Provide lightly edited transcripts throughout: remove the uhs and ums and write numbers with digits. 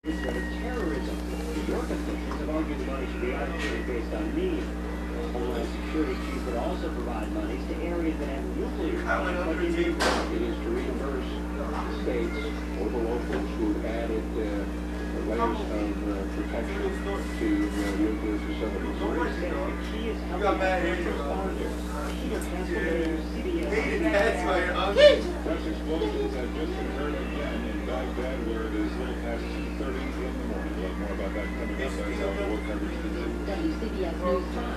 Terrorism. New York officials have argued the money should be allocated based on need. Homeland Security chief would also provide monies to areas that have nuclear. It is to reimburse states or the locals who added layers of protection to nuclear facilities. The key is helping first responders. Peter Pennsylvania CBS. Press explosions have just occurred again in Baghdad, where it is a little past 2:30 in the morning. We'll have more about that coming up as our war coverage continues. WCBS News Time.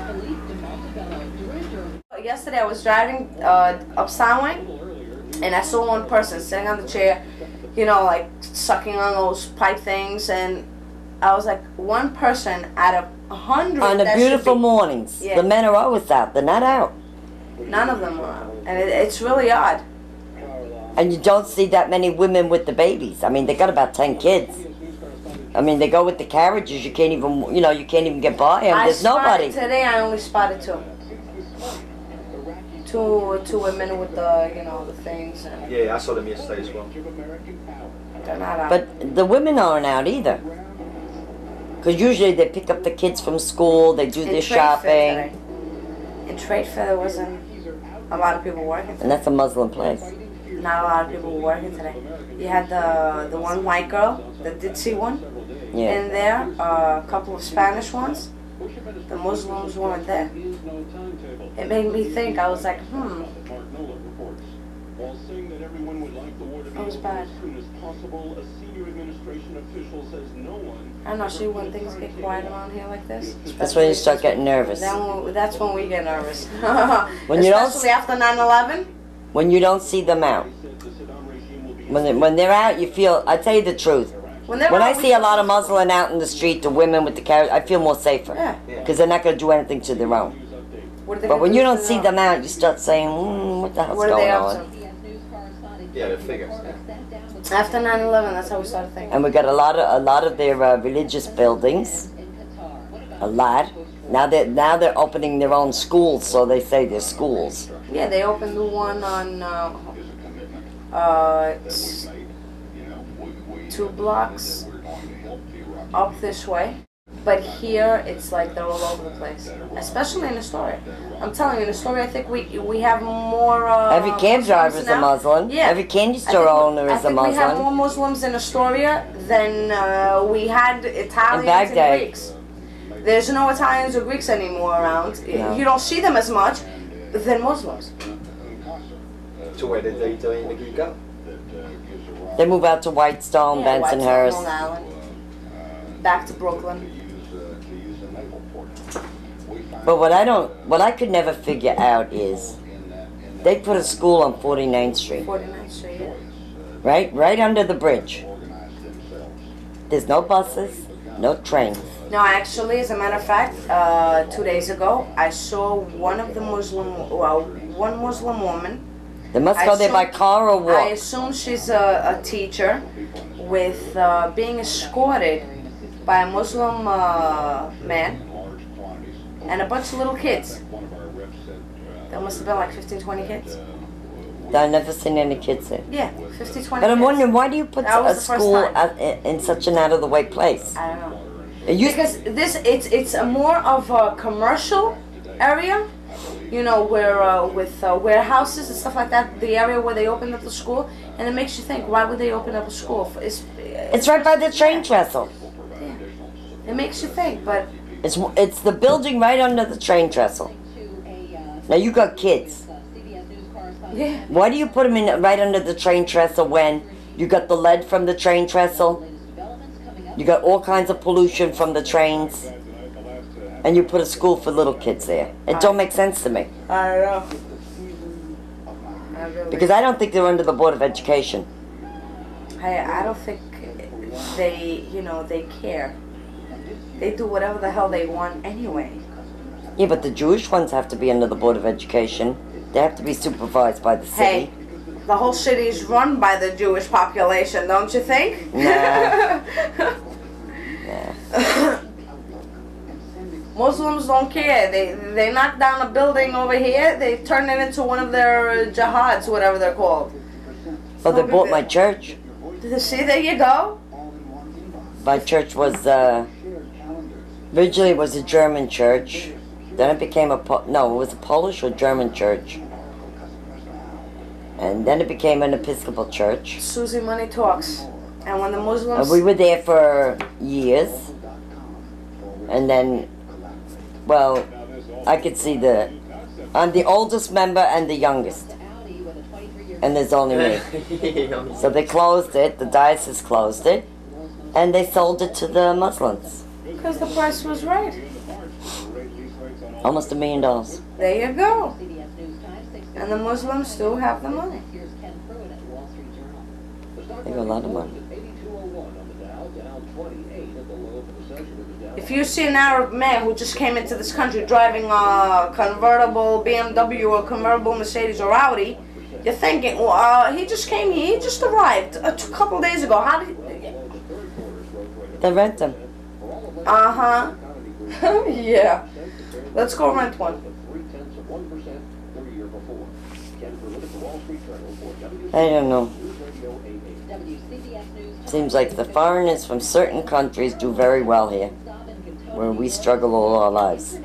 Police in Montebello, director. Yesterday I was driving up Soundway, and I saw one person sitting on the chair, you know, like sucking on those pipe things, and I was like, one person out of 100. On the beautiful mornings. Yeah. The men are always out. They're not out. None of them were out. And it's really odd. And you don't see that many women with the babies. I mean, they got about 10 kids. I mean, they go with the carriages. You can't even, you know, you can't even get by them. There's nobody. Today I only spotted two. Two women with the, you know, the things. And yeah, I saw them yesterday as well. they're not out. But the women aren't out either. Because usually they pick up the kids from school, they do their shopping. In Trade Fair there wasn't a lot of people working today. And that's a Muslim place. Not a lot of people were working today. You had the one white girl, the Ditzy one, Yeah. in there, a couple of Spanish ones. The Muslims weren't there. It made me think, I was like, It was bad. I don't know, see when things get quiet around here like this? That's when you start getting nervous. That's when we get nervous. When you don't, Especially after 9/11. when you don't see them out. When they're out, you feel, I tell you the truth. When I see a lot of Muslim out in the street, the women with the carriage, I feel more safer. Yeah. Because they're not going to do anything to their own. But when you don't see them out, you start saying, what the hell's What are going they up on? to? Yeah, the figure. After 9/11, that's how we started thinking. And we got a lot of their religious buildings. A lot. Now they're opening their own schools, so they say they're schools. Yeah, they opened the one on 2 blocks up this way. But here, it's like they're all over the place. Especially in Astoria. I'm telling you, in Astoria, I think we have more Every cab driver is a Muslim. Yeah. Every candy store owner is a Muslim. I think we have more Muslims in Astoria than we had Italians and Greeks. There's no Italians or Greeks anymore around. No. You don't see them as much than Muslims. So where did they go? They move out to Whitestone, Yeah, Bensonhurst. Long Island. Back to Brooklyn. But what I could never figure out is, they put a school on 49th Street. 49th Street, yeah. Right under the bridge. There's no buses, no trains. No, actually, as a matter of fact, 2 days ago, I saw one Muslim woman. They must go there by car or walk. I assume she's a teacher with being escorted by a Muslim man and a bunch of little kids. There must have been like 15, 20 kids. I've never seen any kids there. Yeah, 50, 20 But I'm kids. wondering, why do you put That was a the first school time. in such an out-of-the-way place? I don't know. Because it's a more of a commercial area, you know, where with warehouses and stuff like that. The area where they opened up the school, and it makes you think, why would they open up a school? It's right by the train trestle. Yeah. It makes you think, but it's the building right under the train trestle. Now you got kids. yeah. Why do you put them in right under the train trestle when you got the lead from the train trestle? You got all kinds of pollution from the trains, and you put a school for little kids there. It don't make sense to me. I don't know. Because I don't think they're under the Board of Education. I don't think they, you know, they care. They do whatever the hell they want anyway. Yeah, but the Jewish ones have to be under the Board of Education. They have to be supervised by the city. Hey, the whole city is run by the Jewish population, don't you think? Nah. Muslims don't care. They knock down a building over here, they turn it into one of their jihads, whatever they're called. Oh, they bought my church. See, there you go. My church was, originally it was a German church. Then it became it was a Polish or German church. And then it became an Episcopal church. Susie, money talks. And when the Muslims... We were there for years. And then, well, I could see I'm the oldest member and the youngest. And there's only me. So they closed it, the diocese closed it, and they sold it to the Muslims. Because the price was right. Almost $1 million. There you go. And the Muslims still have the money. They got a lot of money. If you see an Arab man who just came into this country driving a convertible BMW or convertible Mercedes or Audi, you're thinking, well, he just came here, he just arrived a couple days ago. How did They rent them. Uh-huh. Yeah. Let's go rent one. I don't know. Seems like the foreigners from certain countries do very well here, where we struggle all our lives.